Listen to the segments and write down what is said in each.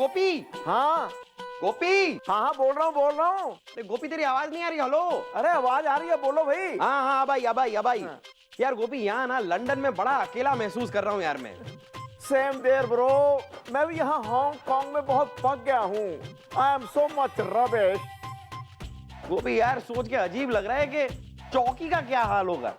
गोपी। हाँ गोपी। हाँ हाँ बोल रहा हूँ। अरे गोपी तेरी आवाज नहीं आ रही। हेलो। अरे आवाज आ रही है, बोलो भाई। हाँ हाँ अब आई। यार गोपी यहाँ ना लंदन में बड़ा अकेला महसूस कर रहा हूँ यार मैं। सेम देयर ब्रो, मैं भी यहाँ हांगकांग में बहुत पक गया हूँ। I am so much rubbish. Gopi यार सोच के अजीब लग रहा है कि चौकी का क्या हाल होगा,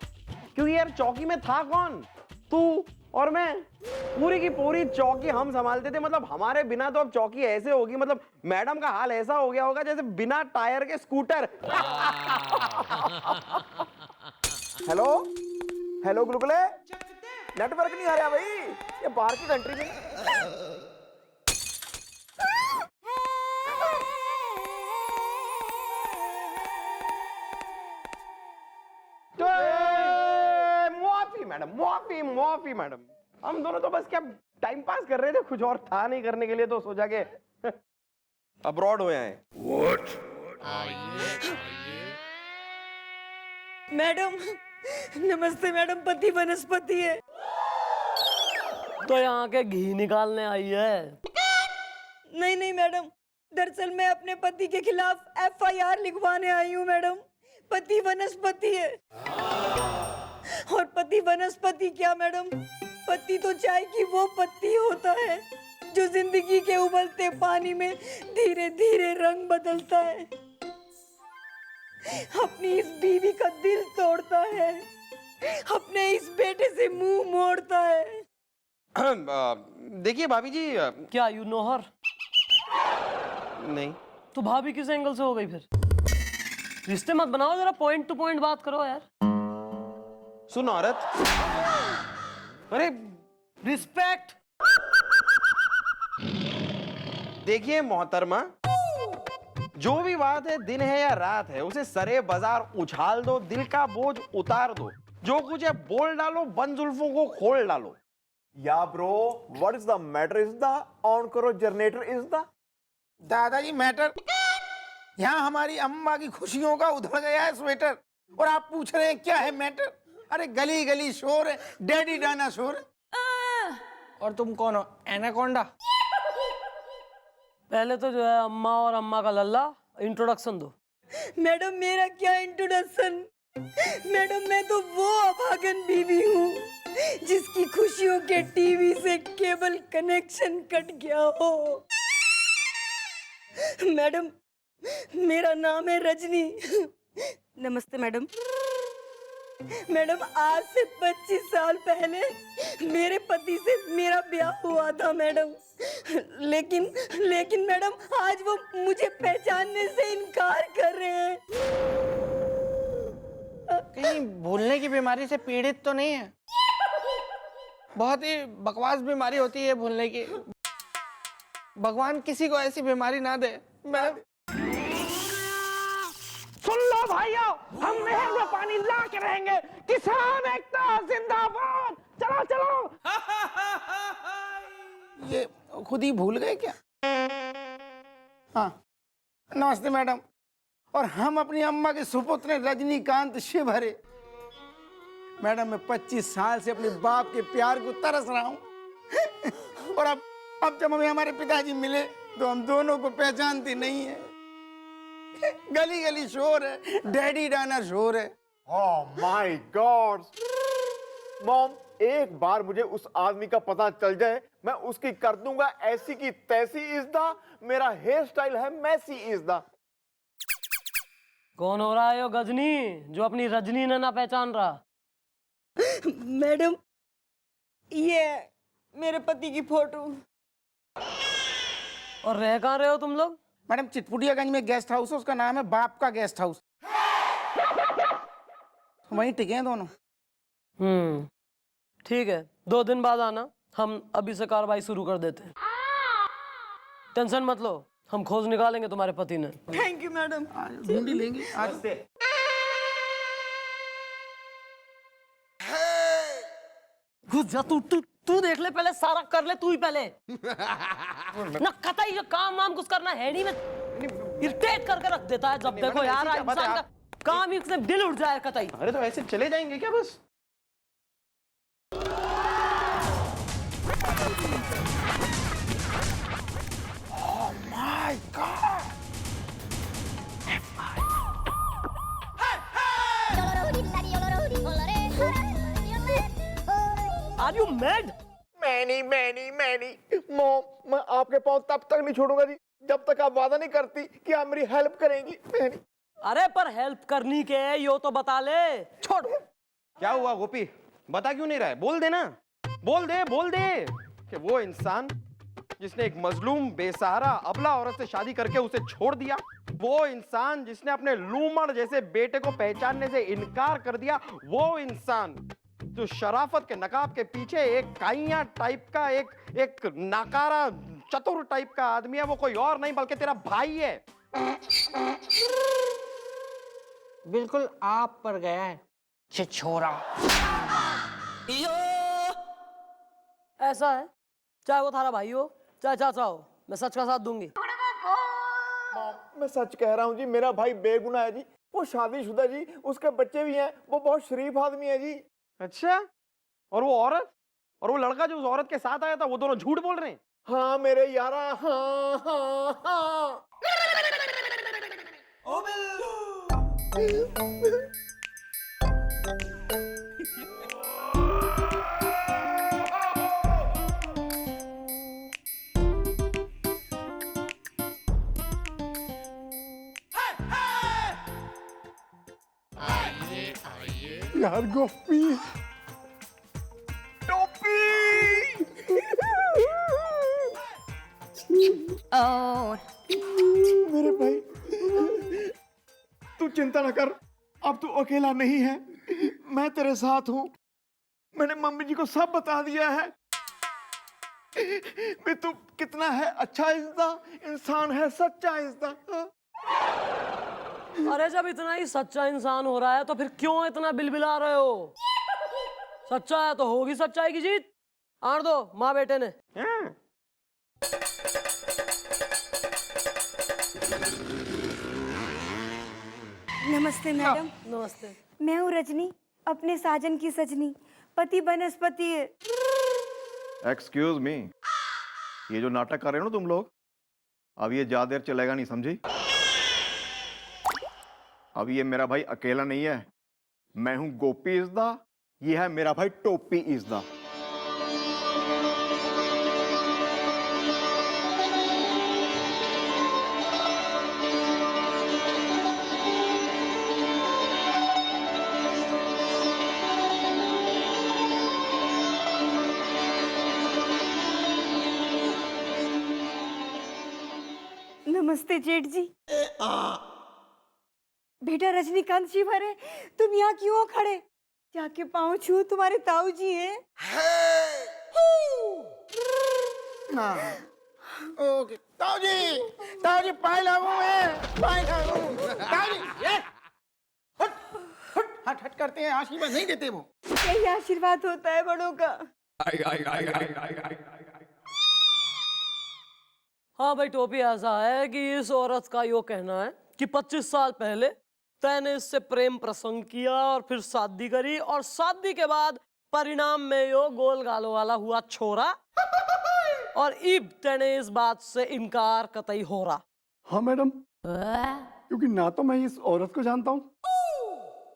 क्योंकि यार चौकी में था कौन, तू और मैं। पूरी की पूरी चौकी हम संभालते थे, मतलब हमारे बिना तो अब चौकी ऐसे होगी, मतलब मैडम का हाल ऐसा हो गया होगा जैसे बिना टायर के स्कूटर। हेलो हेलो गुलगुले, नेटवर्क नहीं आ रहा भाई, ये बाहर की कंट्री में। मुआफी मैडम, हम दोनों तो बस क्या टाइम पास कर रहे थे, कुछ और था नहीं करने के लिए, तो सोचा के अब्रॉड हो आए। मैडम नमस्ते मैडम, पति वनस्पति है। तो यहाँ के घी निकालने आई है? नहीं मैडम, दरअसल मैं अपने पति के खिलाफ FIR लिखवाने आई हूँ मैडम। पति वनस्पति है। और पति वनस्पति क्या मैडम, पति तो चाय की वो पत्ती होता है जो जिंदगी के उबलते पानी में धीरे धीरे रंग बदलता है, अपनी इस बीवी का दिल तोड़ता है, अपने इस बेटे से मुंह मोड़ता है। देखिए भाभी जी। क्या यू नो हर? नहीं। तो भाभी किस एंगल से हो गई फिर? रिश्ते मत बनाओ, जरा पॉइंट टू पॉइंट बात करो यार। सुन औरत, अरे रिस्पेक्ट। देखिए मोहतरमा, जो भी बात है, दिन है या रात है, उसे सरे बाजार उछाल दो, दिल का बोझ उतार दो, जो कुछ है बोल डालो, बंद जुल्फों को खोल डालो। या bro, what is the matter is the on करो जनरेटर इज द। दादाजी मैटर, यहाँ हमारी अम्मा की खुशियों का उधड़ गया है स्वेटर, और आप पूछ रहे हैं क्या है मैटर। अरे गली गली शोर है, डैडी डाना शोर है। और तुम कौन हो, एनाकोंडा? पहले तो जो है अम्मा और अम्मा का लल्ला इंट्रोडक्शन दो। मैडम मेरा क्या इंट्रोडक्शन, मैडम मैं तो वो अभागन बीवी हूँ जिसकी खुशियों के टीवी से केबल कनेक्शन कट गया हो। मैडम मेरा नाम है रजनी। नमस्ते मैडम। मैडम आज से 25 साल पहले मेरे पति से मेरा ब्याह हुआ था मैडम, लेकिन मैडम आज वो मुझे पहचानने से इनकार कर रहे हैं। कहीं भूलने की बीमारी से पीड़ित तो नहीं है? बहुत ही बकवास बीमारी होती है भूलने की। भगवान किसी को ऐसी बीमारी ना दे। मैडम सुन लो भाइयों, हम नहर में पानी ला के रहेंगे, किसान एकता जिंदाबाद। चलो चलो। ये खुद ही भूल गए क्या? हाँ नमस्ते मैडम। और हम अपनी अम्मा के सुपुत्र रजनीकांत शिवहरे। मैडम मैं 25 साल से अपने बाप के प्यार को तरस रहा हूँ। और अब जब हमें हमारे पिताजी मिले तो हम दोनों को पहचानती नहीं है। गली गली शोर है, डैडी डाना शोर है। ओह माय गॉड मॉम, एक बार मुझे उस आदमी का पता चल जाए, मैं उसकी कर दूंगा ऐसी की तैसी इज द। मेरा हेयर स्टाइल है मैसी इज द। कौन हो रहा है यो गजनी जो अपनी रजनी ने ना पहचान रहा? मैडम ये मेरे पति की फोटो। और रह कहाँ रहे हो तुम लोग? मैडम चितपुटियागंज में गेस्ट हाउस है, उसका नाम है बाप का गेस्ट हाउस। वहीं टिके हैं दोनों। ठीक है, 2 दिन बाद आना, हम अभी से कार्रवाई शुरू कर देते हैं। टेंशन मत लो, हम खोज निकालेंगे तुम्हारे पति ने। Thank you madam. ढूंढी लेंगे आज। घुस जा तू देख ले पहले, सारा कर ले तू ही पहले। ना कतई जो काम वाम कुछ करना है नहीं, में इरिटेट करके रख देता है जब देखो यार। इंसान का काम ही से दिल उठ जाए कतई। अरे तो ऐसे चले जाएंगे क्या बस? Are you mad? मैनी मॉम, मैं आपके पाँव तब तक नहीं छोड़ूंगा जी जब तक आप वादा नहीं करती कि आप मेरी हेल्प करेंगी। मैनी अरे पर हेल्प करनी के है यो तो बता ले। छोड़। क्या हुआ गोपी, बता क्यों नहीं रहा है? बोल दे ना, बोल दे कि वो इंसान जिसने एक मजलूम बेसहारा अबला औरत से शादी करके उसे छोड़ दिया, वो इंसान जिसने अपने लूमड़ जैसे बेटे को पहचानने से इनकार कर दिया, वो इंसान जो शराफत के नकाब के पीछे एक काइया टाइप का एक नाकारा चतुर टाइप का आदमी है, वो कोई और नहीं बल्कि तेरा भाई है। बिल्कुल आप पर गया है छिछोरा। ऐसा है, चाहे वो थारा भाई हो चाहे चाचा हो, मैं सच का साथ दूंगी। मैं सच कह रहा हूँ जी, मेरा भाई बेगुनाह है जी, वो शादीशुदा जी, उसके बच्चे भी हैं, वो बहुत शरीफ आदमी है जी। अच्छा, और वो औरत और वो लड़का जो उस औरत के साथ आया था, वो दोनों झूठ बोल रहे हैं? हाँ मेरे यारा, हाँ। यार गोपी, टोपी। मेरे भाई, तू चिंता न कर, अब तू अकेला नहीं है, मैं तेरे साथ हूं। मैंने मम्मी जी को सब बता दिया है। भी तू कितना है अच्छा इंसान है, सच्चा इंसान। अरे जब इतना ही सच्चा इंसान हो रहा है तो फिर क्यों इतना बिलबिला रहे हो? सच्चा है तो होगी सच्चाई की जीत। आण दो माँ बेटे ने। हाँ। नमस्ते मैडम। नमस्ते। मैं हूँ रजनी, अपने साजन की सजनी, पति बनस्पति है। एक्सक्यूज मी, ये जो नाटक कर रहे हो ना तुम लोग, अब ये ज्यादा देर चलेगा नहीं, समझी? अब ये मेरा भाई अकेला नहीं है, मैं हूं गोपी इज़दा, ये है मेरा भाई टोपी इज़दा। नमस्ते जेठ जी। बेटा रजनीकांत जी भरे, तुम यहाँ क्यों हो खड़े? जाके पाँव छू, तुम्हारे ताऊ जी हैं। ओके ताऊ जी पाए लागू मैं, पाए लागू ताऊ जी। ये हट हट करते हैं, आशीर्वाद नहीं देते वो। यही आशीर्वाद होता है बड़ों का। हाँ भाई टोपी, ऐसा है कि इस औरत का यो कहना है कि 25 साल पहले तैने इससे प्रेम प्रसंग किया और फिर शादी करी, और शादी के बाद परिणाम में यो गोल गालों वाला हुआ छोरा, और इब तैने इस बात से इनकार कतई हो रहा। हाँ मैडम, क्योंकि ना तो मैं इस औरत को जानता हूँ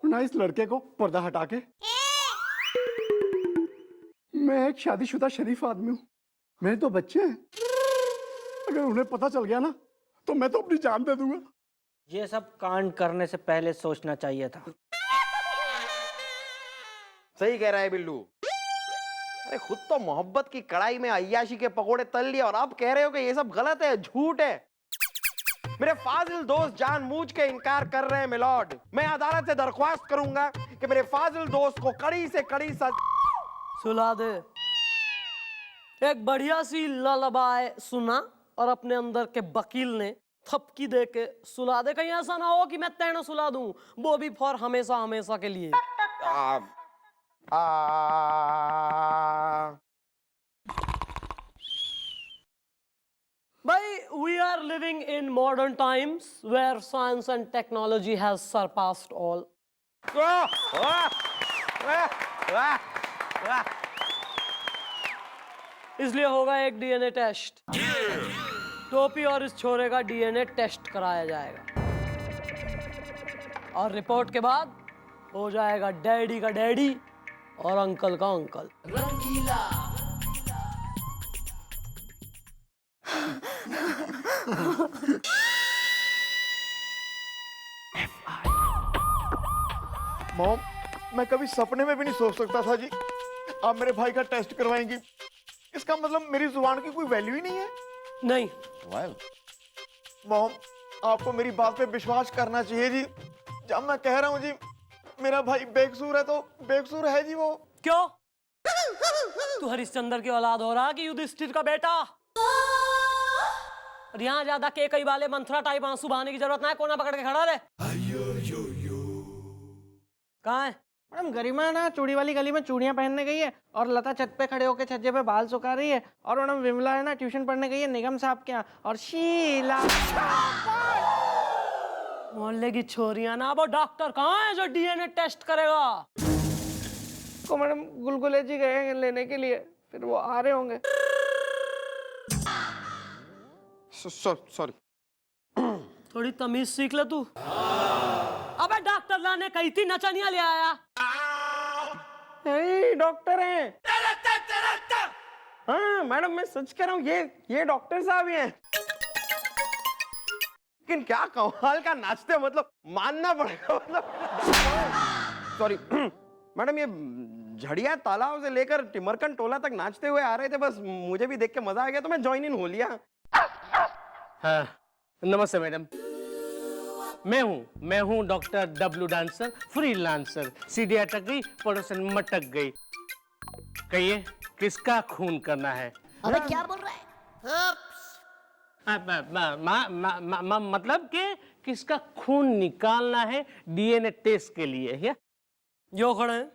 ना इस लड़के को, पर्दा हटा के। मैं एक शादीशुदा शरीफ आदमी हूँ, मेरे तो बच्चे हैं, अगर उन्हें पता चल गया ना तो मैं तो अपनी जान दे दूंगा। ये सब कांड करने से पहले सोचना चाहिए था। सही कह रहा है बिल्लू। अरे खुद तो मोहब्बत की कढ़ाई में अय्याशी के पकोड़े तल लिए, और अब कह रहे हो कि ये सब गलत है, झूठ है। मेरे फाजिल दोस्त जानबूझ के इनकार कर रहे हैं मिलॉर्ड। मैं अदालत से दरख्वास्त करूंगा कि मेरे फाजिल दोस्त को कड़ी से कड़ी सुला दे। एक बढ़िया सी ललबाए सुना और अपने अंदर के वकील ने थपकी दे के सुला दे। कहीं ऐसा ना हो कि मैं तेने सुला दूं, वो भी फॉर हमेशा हमेशा के लिए। भाई, we are living in modern times where science and technology has surpassed all. इसलिए होगा एक डीएनए टेस्ट। टोपी और इस छोरे का डीएनए टेस्ट कराया जाएगा, और रिपोर्ट के बाद हो जाएगा डैडी का डैडी और अंकल का अंकल। मॉम, मैं कभी सपने में भी नहीं सोच सकता था जी आप मेरे भाई का टेस्ट करवाएंगी। इसका मतलब मेरी जुबान की कोई वैल्यू ही नहीं है। नहीं, मॉम, आपको मेरी बात पे विश्वास करना चाहिए जी। जब मैं कह रहा हूँ जी मेरा भाई बेकसूर है तो बेकसूर है जी वो। क्यों? तू हरिश्चंद्र की औलाद हो रहा कि युधिष्ठिर का बेटा? और यहाँ ज्यादा के कई वाले मंथरा टाइप आंसू बहाने की जरूरत ना है। कोना पकड़ के खड़ा रहे। कहाँ है? मैडम गरिमा ना चूड़ी वाली गली में चूड़ियां पहनने गई है और लता छत पे खड़े होकर छज्जे पे बाल सुखा रही है। और मैडम विमला है ना ट्यूशन पढ़ने गई है निगम साहब के यहाँ। और शीला मोहल्ले की छोरियां ना। वो डॉक्टर कहाँ है जो डीएनए टेस्ट करेगा? को मैडम गुलगुले जी गए हैं लेने के लिए, फिर वो आ रहे होंगे। सॉरी। थोड़ी तमीज सीख ले तू। अबे डॉक्टर लाने कही थी, नचनिया ले आया। यही डॉक्टर हैं। हाँ मैडम मैं सच कह रहा हूँ, ये डॉक्टर साहब ही हैं। लेकिन क्या कमाल का नाचते, मतलब मानना पड़ेगा। मतलब सॉरी मैडम, ये झड़िया तालाब से लेकर टिमरकन टोला तक नाचते हुए आ रहे थे। बस मुझे भी देख के मजा आ गया तो मैं ज्वाइन इन हो लिया। हाँ, नमस्ते मैडम। मैं हूँ डॉक्टर डब्लू डांसर, फ्रीलांसर। सीढ़ी अटक गई, पड़ोसन मटक गई। कहिए किसका खून करना है? अबे क्या बोल रहा है? मतलब कि किसका खून निकालना है डीएनए टेस्ट के लिए है? जो खड़े हैं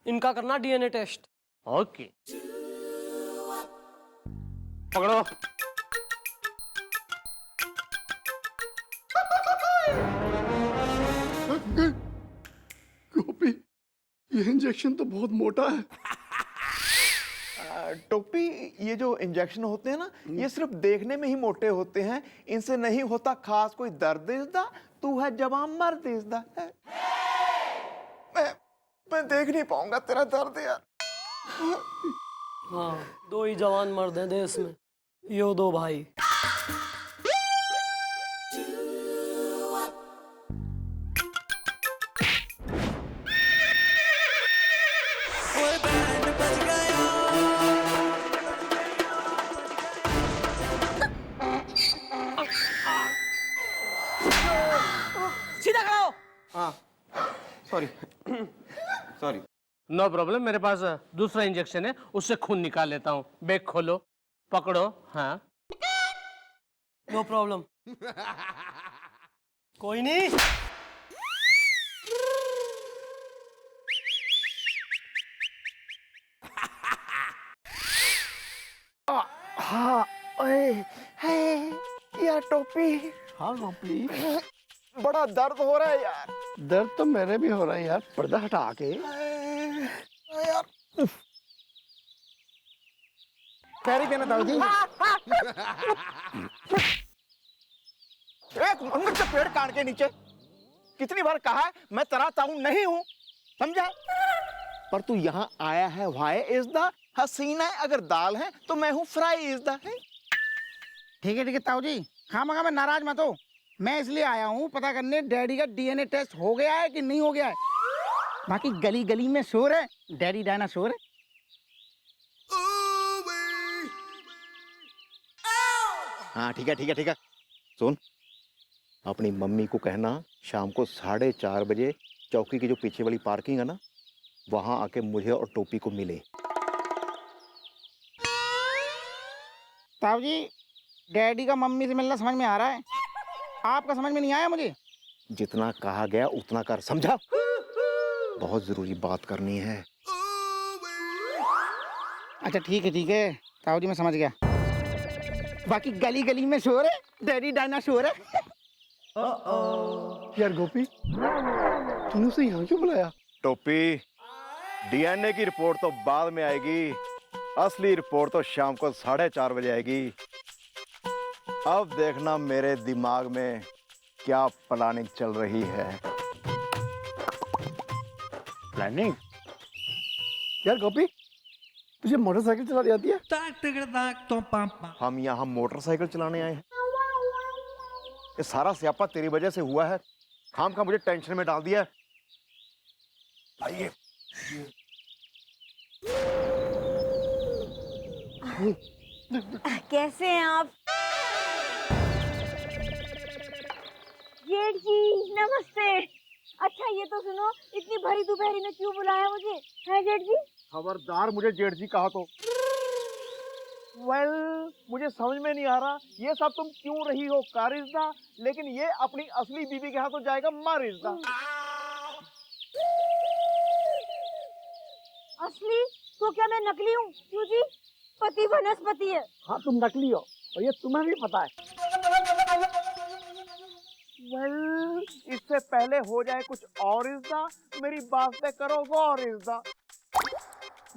इनका करना डीएनए टेस्ट। ओके, पकड़ो। गोपी, ये इंजेक्शन तो बहुत मोटा है। टोपी, ये जो इंजेक्शन होते हैं ना ये सिर्फ देखने में ही मोटे होते हैं, इनसे नहीं होता खास कोई दर्द इसदा। तू है जवान मर्द इसदा। मैं देख नहीं पाऊंगा तेरा दर्द यार। हाँ, दो ही जवान मर्द हैं देश में, यो दो भाई। सीधा खड़ा हो। हाँ सॉरी सॉरी। नो प्रॉब्लम, मेरे पास दूसरा इंजेक्शन है, उससे खून निकाल लेता हूँ। बैग खोलो, पकड़ो। हाँ, नो प्रॉब्लम। कोई नहीं। हाँ, ओए, है यार टोपी, हाँ गोपी, बड़ा दर्द हो रहा है यार। दर्द तो मेरे भी हो रहा है यार। पर्दा हटा के यार पैरी पहना ताऊ जी। एक मंगल के पेड़ काट के नीचे कितनी बार कहा है मैं तेरा ताऊ नहीं हूं, समझा? पर तू यहाँ आया है वाई इज द हसीना, अगर दाल है तो मैं हूँ फ्राई इज द है। ठीक है ताऊ जी, खामखा में नाराज मत हो। मैं इसलिए आया हूँ पता करने डैडी का डीएनए टेस्ट हो गया है कि नहीं हो गया है। बाकी गली गली में शोर है, डैडी डायनासोर है। हाँ ठीक है। सुन, अपनी मम्मी को कहना शाम को 4:30 बजे चौकी की जो पीछे वाली पार्किंग है ना, वहां आके मुझे और टोपी को मिले। ताऊ जी, डैडी का मम्मी से मिलना समझ में आ रहा है, आपका समझ में नहीं आया मुझे। जितना कहा गया उतना कर, समझा? बहुत जरूरी बात करनी है। अच्छा ठीक है ताऊ जी, मैं समझ गया। बाकी गली गली में शोर है, डैडी डायनासोर है। यार गोपी, तूने उसे यहाँ क्यों बुलाया? टोपी, डीएनए की रिपोर्ट तो बाद में आएगी, असली रिपोर्ट तो शाम को 4:30 बजे आएगी। अब देखना मेरे दिमाग में क्या प्लानिंग चल रही है। प्लानिंग? यार गोपी, तुझे मोटरसाइकिल चलानी आती है? हम यहाँ मोटरसाइकिल चलाने आए हैं। ये सारा स्यापा तेरी वजह से हुआ है। खाम खा मुझे टेंशन में डाल दिया है। आइए। कैसे हैं आप? जेठ जी नमस्ते। अच्छा ये तो सुनो, इतनी भरी दोपहरी में क्यों बुलाया मुझे? है जेठ जी? खबरदार मुझे जेठ जी कहा तो। मुझे समझ में नहीं आ रहा ये सब तुम क्यों रही हो कारिज्दा, लेकिन ये अपनी असली बीवी के हाथों जाएगा मारिज्दा। असली? तो क्या मैं नकली हूँ? क्यों जी? पति वनस्पति है। हाँ तुम नकली हो और ये तुम्हें भी पता है। इससे पहले हो जाए कुछ और इज्दा, मेरी बात पे करो गौर इज्दा।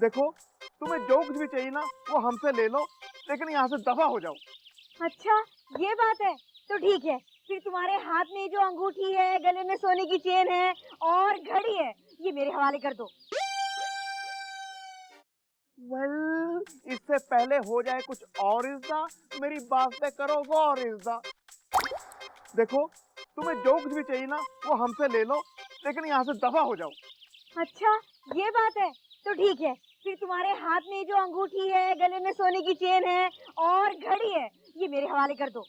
देखो तुम्हें जो कुछ भी चाहिए ना वो हमसे ले लो, लेकिन यहाँ से दफा हो जाओ। अच्छा ये बात है, तो ठीक है। फिर तुम्हारे हाथ में जो अंगूठी है, गले में सोने की चेन है और घड़ी है, ये मेरे हवाले कर दो। इससे पहले हो जाए कुछ और इज्दा, मेरी बात पे करो गौर इज्दा। देखो तुम्हें जो कुछ भी चाहिए ना वो हमसे ले लो, लेकिन यहाँ से दफा हो जाओ। अच्छा ये बात है, तो ठीक है। फिर तुम्हारे हाथ में जो अंगूठी है, गले में सोने की चेन है और घड़ी है, ये मेरे हवाले कर दो।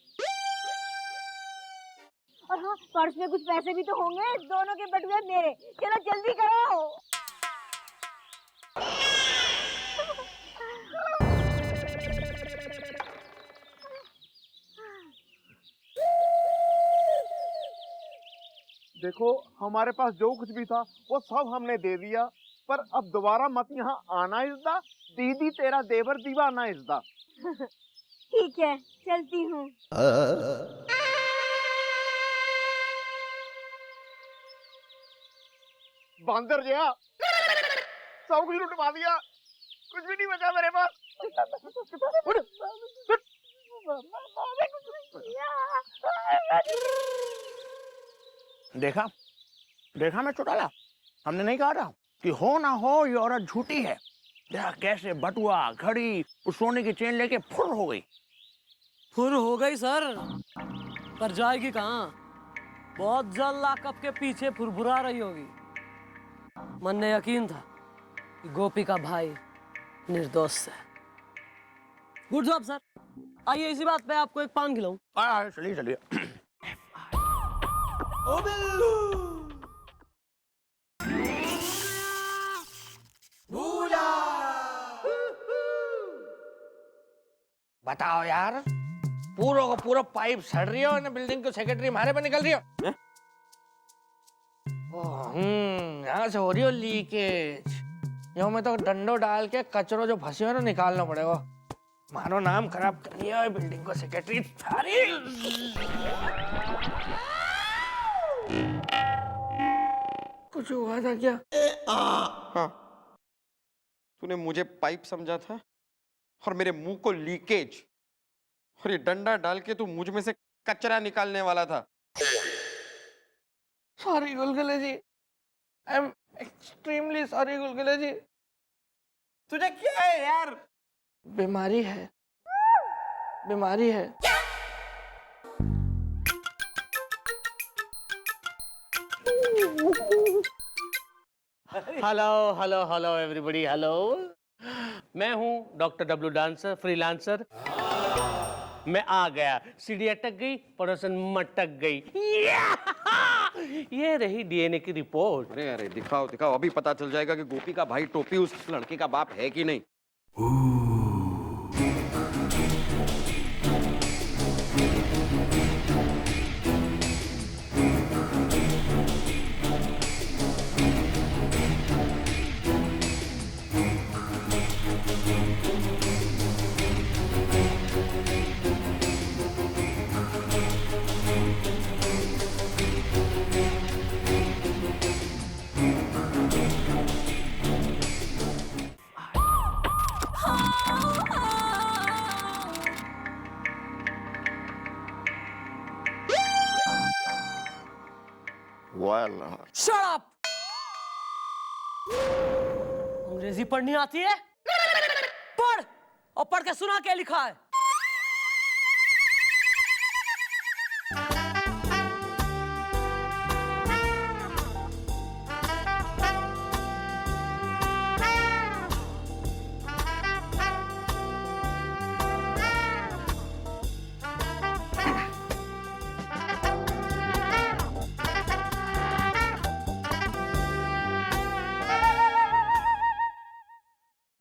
और हाँ, पर्स में कुछ पैसे भी तो होंगे, दोनों के बटुए मेरे। चलो जल्दी करो। देखो हमारे पास जो कुछ भी था वो सब हमने दे दिया, पर अब दोबारा मत यहाँ आना इज्दा। दीदी तेरा देवर दीवाना इज्दा। ठीक है चलती हूँ। बंदर गया, सब कुछ लुटवा दिया, कुछ भी नहीं बचा मेरे पास। देखा देखा मैं चौटाला, हमने नहीं कहा था कि हो ना हो ये औरत झूठी है। देखा कैसे बटुआ घड़ी उस सोने की चेन लेके फुर हो गई। फुर हो गई सर, पर जाएगी कहाँ? बहुत जल्द लाकअप के पीछे फुरफुरा रही होगी। मन ने यकीन था कि गोपी का भाई निर्दोष है। Good job sir. आइए इसी बात पे आपको एक पान खिलाऊं। चलिए चलिए। बताओ यार, पूरा का पूरा पाइप सड़ रही हो ना, बिल्डिंग को सेक्रेटरी मारे पे निकल रही हो। यहाँ से हो रही हो लीकेज। यो में तो डंडो डाल के कचरो जो फंसी हो ना निकालना पड़ेगा। मारो नाम खराब कर दिया है बिल्डिंग को सेक्रेटरी सारी। कुछ हुआ था क्या? हाँ, तूने मुझे पाइप समझा था और मेरे मुंह को लीकेज, और ये डंडा डाल के तू मुझ में से कचरा निकालने वाला था। Sorry Gulgule ji, I am extremely sorry Gulgule ji. तुझे क्या है यार? बीमारी है, बीमारी है। Hello hello hello everybody, hello. मैं हूँ डॉक्टर डब्लू डांसर, फ्रीलांसर। मैं आ गया, सीढ़ी अटक गई, पड़ोसन मटक गई। ये रही डीएनए की रिपोर्ट। अरे अरे दिखाओ दिखाओ, अभी पता चल जाएगा कि गोपी का भाई टोपी उस लड़के का बाप है कि नहीं। Well, Shut up! अंग्रेजी पढ़नी आती है? पढ़, और पढ़ के सुना क्या लिखा है।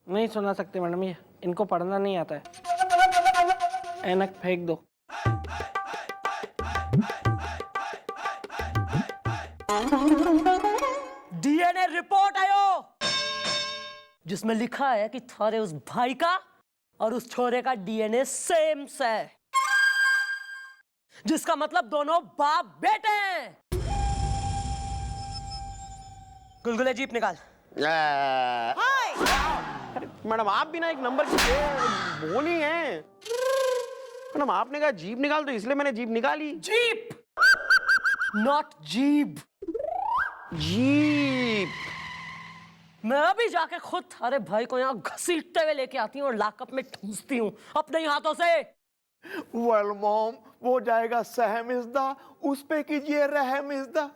नहीं सुना सकते मैडम, ये इनको पढ़ना नहीं आता है। ऐनक फेंक दो। डीएनए रिपोर्ट आयो जिसमें लिखा है कि थारे उस भाई का और उस छोरे का डीएनए सेम है, जिसका मतलब दोनों बाप बेटे हैं। गुलगुले जीप निकाल। मैडम आप भी ना एक नंबर की बोली हैं। मैडम आपने कहा जीप निकाल, तो इसलिए मैंने जीप निकाली। Jeep, not jeep. जीप। मैं अभी जाके खुद थारे भाई को यहाँ घसीटते हुए लेके आती हूँ और लॉकअप में ठूंसती हूँ अपने ही हाथों से। वेल मॉम, वो जाएगा सहम इज़्दा, उस पे कीजिए रहम इज़्दा।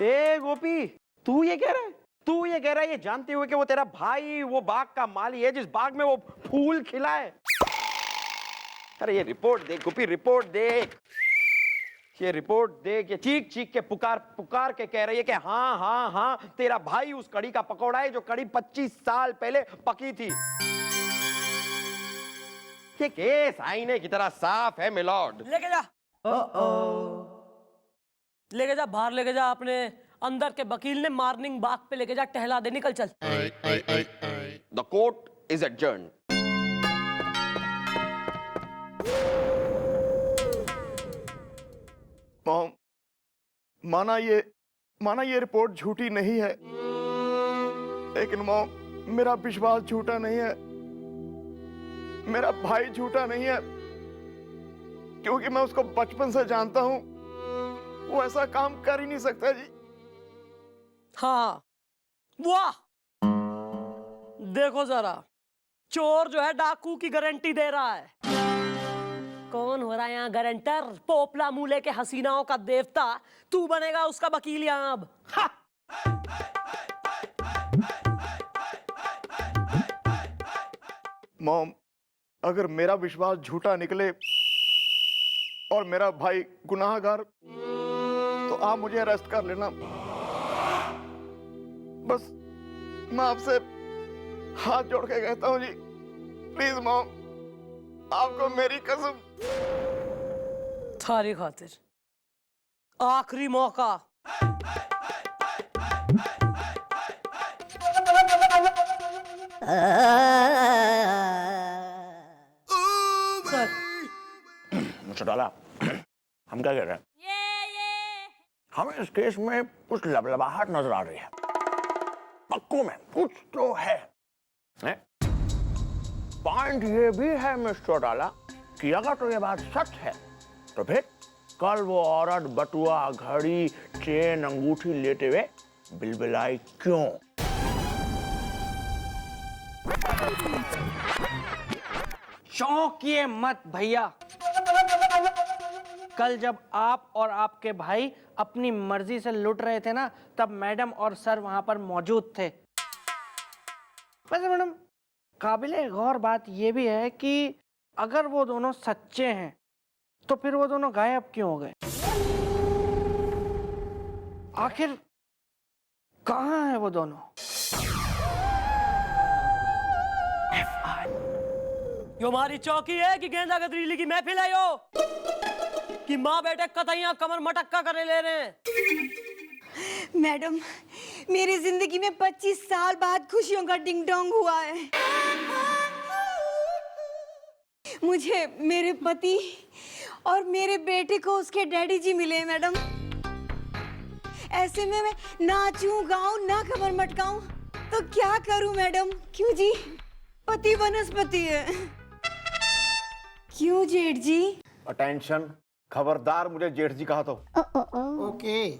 ए गोपी, तू ये कह रहा है? तू ये कह रहा है ये जानते हुए कि वो तेरा भाई वो बाग का माली है जिस बाग में वो फूल खिला है? अरे ये रिपोर्ट देख गोपी, रिपोर्ट देख, ये रिपोर्ट देख। ये चीख चीख के पुकार पुकार के कह रही है कि हाँ हाँ हाँ तेरा भाई उस कड़ी का पकौड़ा है जो कड़ी 25 साल पहले पकी थी। ये केस आईने की तरह साफ है मिलॉर्ड। लेके जा, लेके जा, बाहर लेके जा। अपने अंदर के वकील ने मॉर्निंग वॉक पे लेके जा, टहला दे। निकल चल। The court is adjourned. Mom, माना ये रिपोर्ट झूठी नहीं है, लेकिन मॉम मेरा विश्वास झूठा नहीं है, मेरा भाई झूठा नहीं है, क्योंकि मैं उसको बचपन से जानता हूं। वो ऐसा काम कर ही नहीं सकता जी। हाँ, वाह, देखो जरा, चोर जो है डाकू की गारंटी दे रहा है। कौन हो रहा है यहाँ गारंटर? पोपला मूले के हसीनाओं का देवता। तू बनेगा उसका वकील यहाँ अब। हा! मॉम, अगर मेरा विश्वास झूठा निकले और मेरा भाई गुनाहगार, तो आप मुझे अरेस्ट कर लेना। बस मैं आपसे हाथ जोड़ के कहता हूँ जी, प्लीज मॉम, आपको मेरी कसम। थारी खातिर आखिरी मौका। सर, चौटाला, हम क्या कह रहे हैं? हमें इस केस में कुछ लबलबाहट नजर आ रही है। पक्कों में कुछ तो है, पॉइंट ये भी है मिस्टर चौटाला कि अगर तो ये बात सच है तो फिर कल वो औरत बटुआ, घड़ी, चेन, अंगूठी लेते हुए बिलबिलाई क्यों? चौंकिए मत भैया। कल जब आप और आपके भाई अपनी मर्जी से लुट रहे थे ना, तब मैडम और सर वहां पर मौजूद थे। वैसे मैडम, काबिले गौर बात यह भी है कि अगर वो दोनों सच्चे हैं तो फिर वो दोनों गायब क्यों हो गए? आखिर कहाँ है वो दोनों? यो हमारी चौकी है कि गेंदा गदरीली की महफिल है यो, कि माँ बेटे कतैया कमर मटक्का करे ले रहे हैं। मैडम, मेरी जिंदगी में 25 साल बाद खुशियों का डिंग डोंग हुआ है। मुझे मेरे पति और मेरे बेटे को उसके डैडी जी मिले हैं मैडम। ऐसे में मैं नाचूं गाऊं ना कमर मटकाऊं तो क्या करूं मैडम? क्यों जी? पति वनस्पति है। क्यों जेठ जी? अटेंशन, खबरदार मुझे जेठ जी कहा तो। ओके,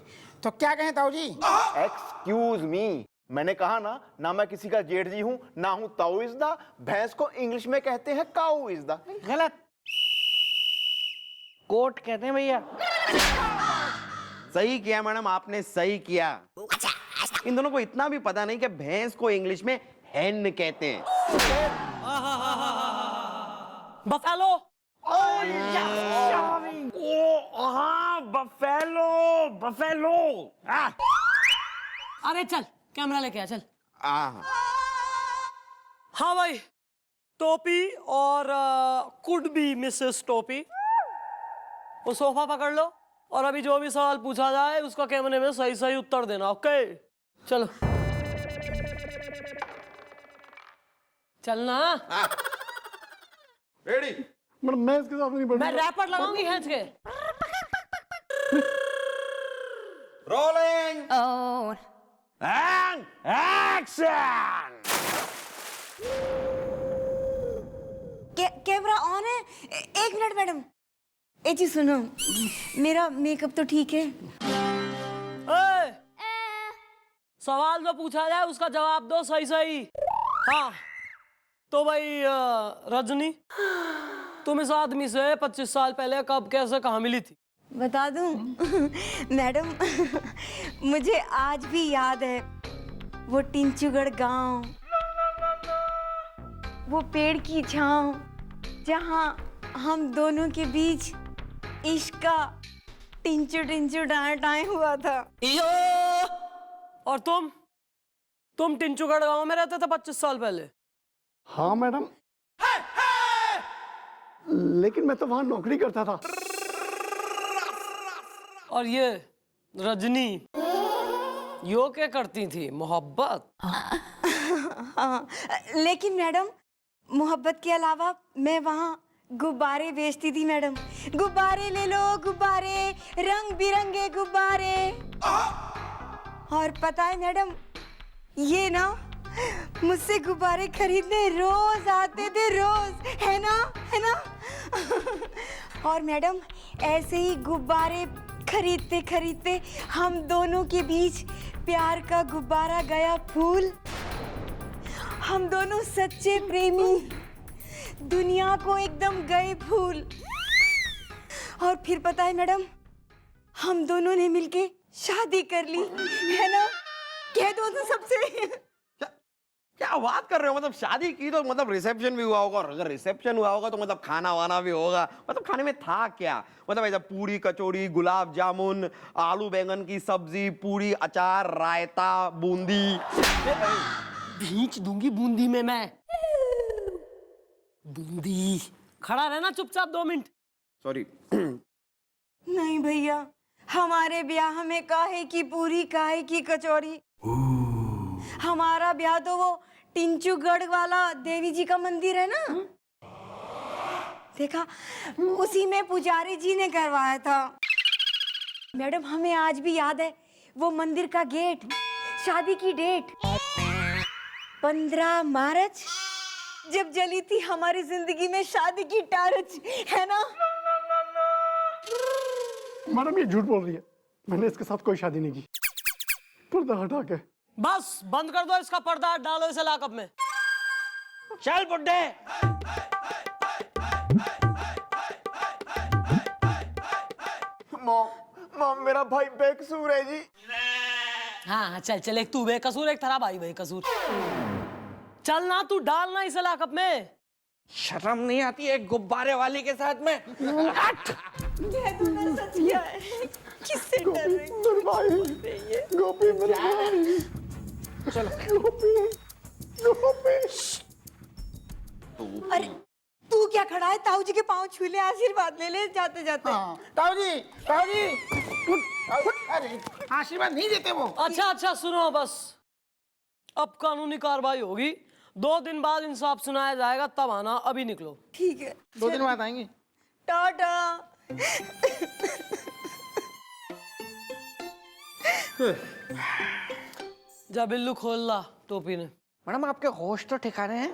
तो क्या कहें ताऊ जी? एक्सक्यूज मी, मैंने कहा ना मैं किसी का जेठ जी हूं, ना हूं ताओइज़दा। भैंस को इंग्लिश में कहते हैं काओइज़दा। गलत, कोट कहते हैं भैया। सही किया मैडम, आपने सही किया। इन दोनों को इतना भी पता नहीं कि भैंस को इंग्लिश में हैन कहते हैं। बफेलो। Buffalo buffalo. अरे चल कैमरा लेके आ, चल। हाँ भाई, टोपी और कुड बी मिसेस टोपी, वो सोफा पकड़ लो और अभी जो भी सवाल पूछा जाए उसका कैमरे में सही सही उत्तर देना। ओके चलो चलना। रेडी? मैडम मैं इसके साथ नहीं मैं रैपर लगाऊंगी खींच के। Rolling and action. Camera on है। एक मिनट मैडम, एक चीज सुनो, मेरा मेकअप तो ठीक है? ए, सवाल जो पूछा जाए उसका जवाब दो सही सही। हाँ तो भाई रजनी, तुम इस आदमी से 25 साल पहले कब कैसे कहाँ मिली थी? बता दूं? मैडम मुझे आज भी याद है वो टिंचुगढ़ गांव, वो पेड़ की छांव, जहां हम दोनों के बीच इश्क का टिंचु टिंचु डाय डाय हुआ था। यो! और तुम टिंचुगढ़ गांव में रहते थे 25 साल पहले? हाँ मैडम, लेकिन मैं तो वहां नौकरी करता था। और ये रजनी यो क्या करती थी? मोहब्बत? हाँ, लेकिन मैडम मोहब्बत के अलावा मैं वहाँ गुब्बारे बेचती थी मैडम। गुब्बारे ले लो, गुब्बारे, रंग बिरंगे गुब्बारे। और पता है मैडम, ये ना मुझसे गुब्बारे खरीदने रोज आते थे, रोज, है ना, है ना? और मैडम ऐसे ही गुब्बारे खरीदते खरीदते हम दोनों के बीच प्यार का गुब्बारा गया फूल। हम दोनों सच्चे प्रेमी, दुनिया को एकदम गए भूल। और फिर पता है मैडम, हम दोनों ने मिलके शादी कर ली, है ना? कह दो तो सबसे। क्या बात कर रहे हो? मतलब शादी की तो मतलब रिसेप्शन भी हुआ होगा, और अगर रिसेप्शन हुआ होगा तो मतलब खाना वाना भी होगा। मतलब खाने में था क्या? मतलब ऐसा पूरी कचौड़ी, गुलाब जामुन, आलू बैंगन की सब्जी, पूरी, अचार, रायता, बूंदी। भींच दूंगी बूंदी में मैं। बूंदी। खड़ा रहना चुपचाप 2 मिनट। सॉरी। नहीं भैया, हमारे ब्याह में काहे की पूरी, काहे की कचौड़ी। हमारा ब्याह तो वो टिंचुगढ़ वाला देवी जी का मंदिर है ना, देखा, उसी में पुजारी जी ने करवाया था। मैडम हमें आज भी याद है वो मंदिर का गेट, शादी की डेट 15 मार्च, जब जली थी हमारी जिंदगी में शादी की टार्च, है ना? मैडम ये झूठ बोल रही है, मैंने इसके साथ कोई शादी नहीं की। पर्दा हटा के। बस बंद कर दो इसका पर्दा, डालो इसे लॉकअप में। चल बुड्ढे। मॉम मेरा भाई बेकसूर है जी। हाँ चल चल, एक तू बेकसूर, एक तेरा भाई बेकसूर। चल ना, तू डालना इसे लॉकअप में। शर्म नहीं आती एक गुब्बारे वाली के साथ में? कह दो ना सच क्या है, किससे डर रही? मेरे भाई, गोपी मेरे भाई। चलो गोपी, गोपी। अरे तू क्या खड़ा है? ताऊ जी के पाँव छू ले, आशीर्वाद ले ले जाते जाते। हाँ, ताऊ जी, ताऊ जी, अरे आशीर्वाद नहीं देते वो। अच्छा सुनो, बस अब कानूनी कार्रवाई होगी। 2 दिन बाद इंसाफ सुनाया जाएगा, तब आना। अभी निकलो। ठीक है, 2 दिन बाद आएंगे। टाटा। जा बिल्लू खोल ला टोपी ने। मैडम आपके होश तो ठिकाने हैं?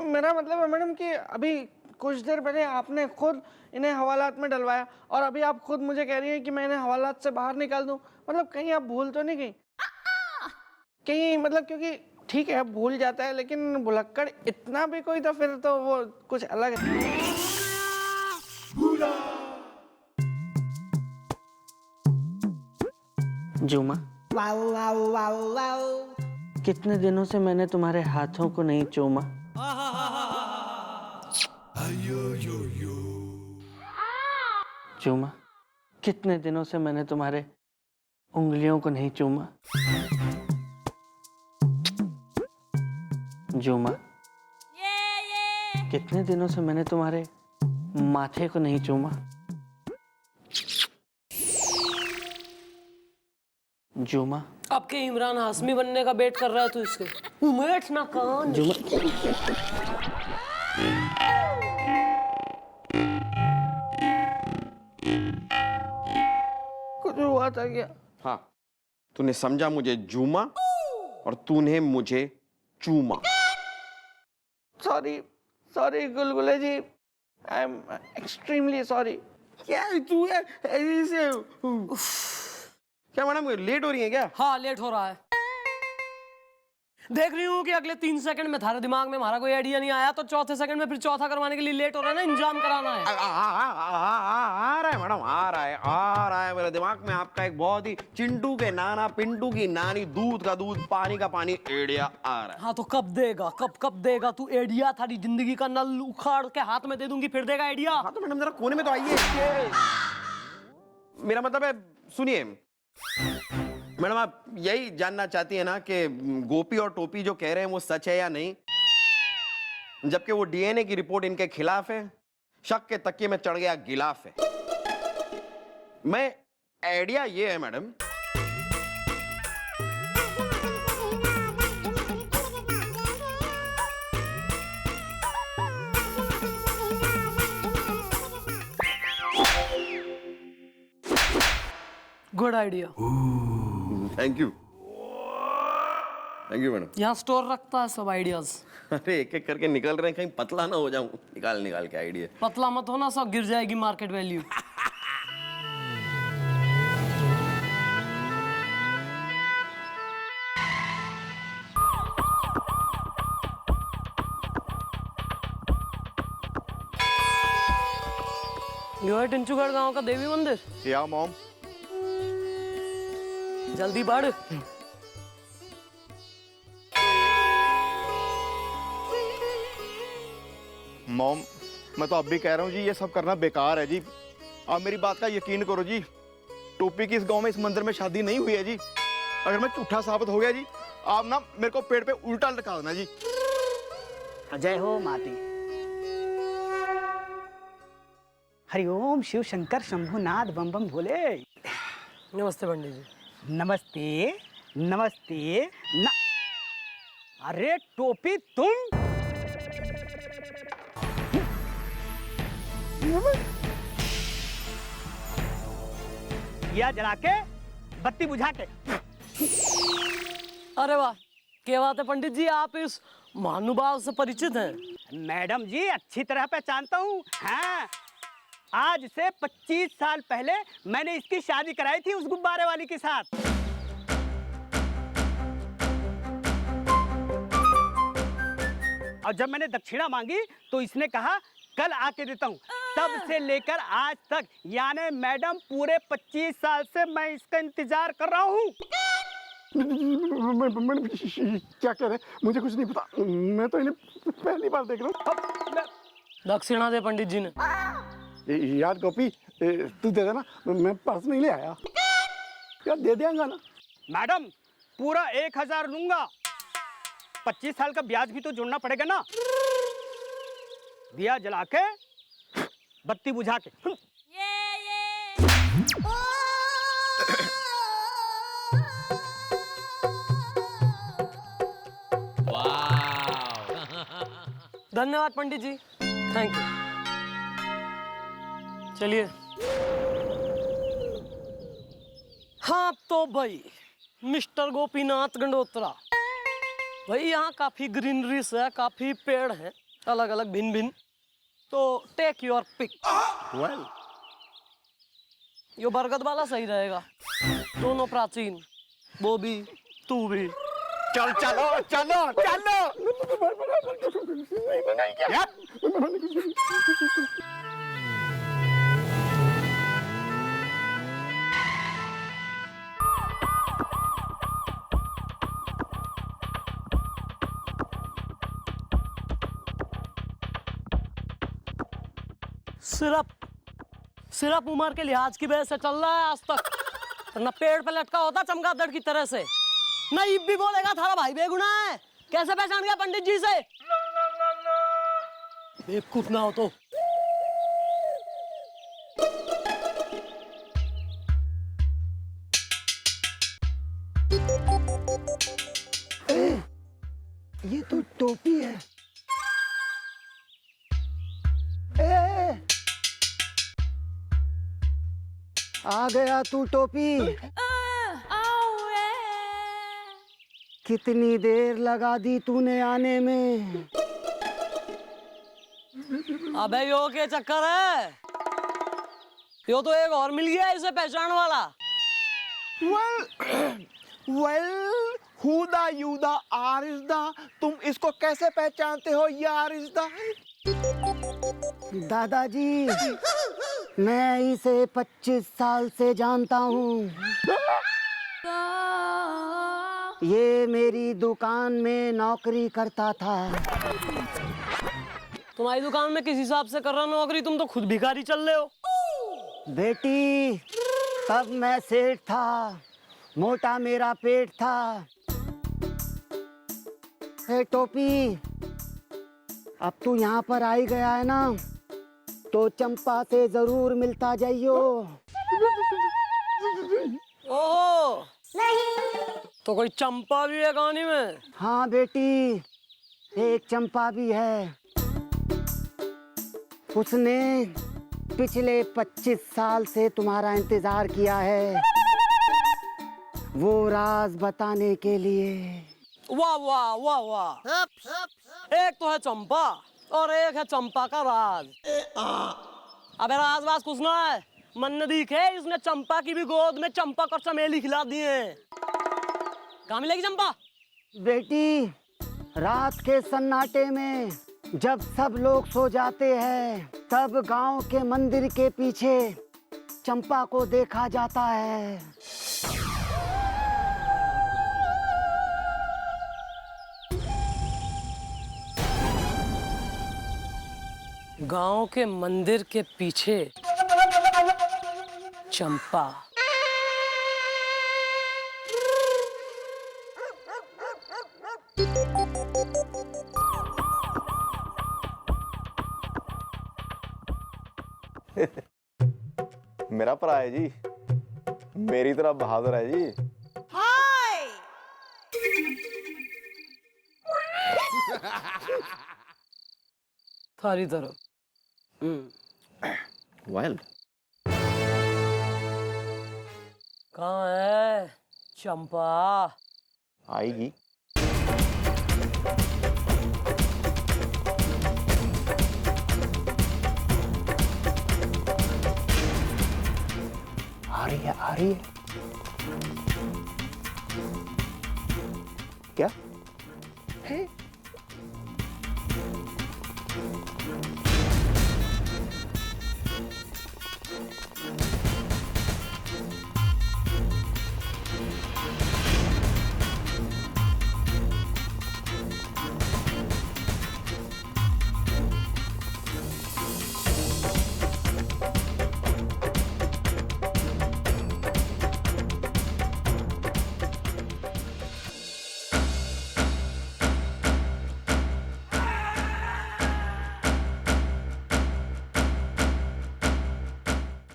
मेरा मतलब है मैडम कि अभी कुछ देर पहले आपने खुद इन्हें हवालात में डलवाया, और अभी आप खुद मुझे कह रही हैं कि मैं इन्हें हवालात से बाहर निकाल दूं। मतलब कहीं आप भूल तो नहीं गई? कहीं मतलब क्योंकि ठीक है भूल जाता है, लेकिन भुलक्कड़ इतना भी कोई तो फिर तो वो कुछ अलग है। जुमा, कितने दिनों से मैंने तुम्हारे हाथों को नहीं चूमा। चूमा, कितने दिनों से मैंने तुम्हारे उंगलियों को नहीं चूमा। जुमा, कितने दिनों से मैंने तुम्हारे माथे को नहीं चूमा। जुमा, अब के इमरान हाशमी बनने का वेट कर रहा है तू इसके। उमेश ना कान। जुमा, कुछ हुआ था क्या? हाँ, तूने समझा मुझे जूमा और तूने मुझे चूमा। Sorry sorry Gulgule ji, I am extremely sorry. क्या तू ऐसे क्या मैडम लेट हो रही है क्या? हाँ लेट हो रहा है। देख रही हूँ कि अगले 3 सेकंड में थारे दिमाग में हमारा कोई आइडिया नहीं आया तो चौथे सेकंड में फिर चौथा करवाने के लिए लेट हो रहा है ना, इंतजाम कराना है। आ रहा है मैडम, आ रहा है मेरे दिमाग में आपका एक बहुत ही चिंटू के नाना पिंटू की नानी, दूध का दूध पानी का पानी एडिया आ रहा है। हाँ तो कब देगा, कब देगा तू एडिया? थारी जिंदगी का नल उखाड़ के हाथ में दे दूंगी फिर देगा आइडिया। हाँ तो मैडम जरा कोने में तो आइए। मेरा मतलब है, सुनिए मैडम, आप यही जानना चाहती है ना कि गोपी और टोपी जो कह रहे हैं वो सच है या नहीं, जबकि वो डीएनए की रिपोर्ट इनके खिलाफ है। शक के तकिए में चढ़ गया गिलाफ है। मैं आइडिया ये है madam, good idea. Thank you madam. यहाँ स्टोर रखता है सब आइडियाज। अरे एक एक करके निकल रहे हैं, कहीं पतला ना हो जाऊं निकाल के आइडिया। पतला मत होना, सब गिर जाएगी मार्केट वैल्यू। यो है टिंचुगढ़ गांव का देवी मंदिर। या मॉम, जल्दी बढ़। मॉम मैं तो अब भी कह रहा हूँ जी, ये सब करना बेकार है जी। आप मेरी बात का यकीन करो जी, टोपी की इस गांव में इस मंदिर में शादी नहीं हुई है जी। अगर मैं झूठा साबित हो गया जी, आप ना मेरे को पेड़ पे उल्टा लटका देना जी। जय हो माती। हरिओम शिव शंकर शंभुनाथ बम बम भोले। नमस्ते पंडित जी। नमस्ते नमस्ते न... अरे टोपी तुम? या जला के बत्ती बुझा के। अरे वाह, क्या बात है पंडित जी, आप इस महानुभाव से परिचित हैं? मैडम जी अच्छी तरह पहचानता हूँ। हाँ, आज से 25 साल पहले मैंने इसकी शादी कराई थी उस गुब्बारे वाली के साथ। और जब मैंने दक्षिणा मांगी तो इसने कहा कल आके देता हूँ। तब से लेकर आज तक, यानी मैडम पूरे 25 साल से मैं इसका इंतजार कर रहा हूँ। मैडम क्या कह रहे हैं? मुझे कुछ नहीं पता, मैं तो इन्हें पहली बार देख रहा हूँ। दक्षिणा दे पंडित जी ने। यार गोपी तू दे देना, मैं पर्स नहीं ले आया। यार दे देंगा ना? मैडम पूरा 1000 लूंगा। 25 साल का ब्याज भी तो जोड़ना पड़ेगा ना। दिया जला के बत्ती बुझा के। धन्यवाद पंडित जी, थैंक यू। चलिए। हाँ तो भाई मिस्टर गोपीनाथ गंडोत्रा भाई, यहाँ काफी ग्रीनरी है, काफी पेड़ हैं अलग अलग भिन्न भिन्न, तो टेक योर पिक। वेल, यो बरगद वाला सही रहेगा, दोनों प्राचीन, वो भी तू भी। चल चलो चलो चलो। सिर्फ सिर्फ उम्र के लिहाज की वजह से चल रहा है आज तक, न पेड़ पे लटका होता चमगादड़ की तरह से। नहीं भी बोलेगा थारा भाई बेगुनाह है, कैसे पहचान गया पंडित जी से? बेवकूफ ना हो तो। ये तो टोपी है। ए, आ गया तू टोपी। कितनी देर लगा दी तूने आने में? अबे यो के चक्कर है, यो तो एक और मिल गया इसे पहचान वाला। वेल हुदा युदा आरिज़दा, तुम इसको कैसे पहचानते हो ये आरिज़दा है? दादाजी, मैं इसे 25 साल से जानता हूँ। ये मेरी दुकान में नौकरी करता था। तुम्हारी दुकान में किस हिसाब से कर रहा नौकरी? तुम तो खुद भिखारी चल रहे हो। बेटी, तब मैं सेठ था, मोटा मेरा पेट था। हे टोपी, अब तू यहाँ पर आई गया है ना, तो चंपा से जरूर मिलता जाइयो। ओहो, तो कोई चंपा भी है कहानी में? हाँ बेटी, एक चंपा भी है। उसने पिछले 25 साल से तुम्हारा इंतजार किया है, वो राज बताने के लिए। वाह वाह वाह वाह, एक तो है चंपा और एक है चंपा का राज। अबे राज वाज कुछ ना है, मन दिखे इसने चंपा की भी गोद में चंपक और चमेली खिला दिए। कहाँ मिलेगी चंपा? बेटी, रात के सन्नाटे में जब सब लोग सो जाते हैं, तब गांव के मंदिर के पीछे चंपा को देखा जाता है। गांव के मंदिर के पीछे चंपा। मेरा भरा है जी, मेरी तरह बहादुर है जी। थारी तरफ। वेल, कहाँ है चंपा? आएगी। आ रही है, आ रही है। क्या है?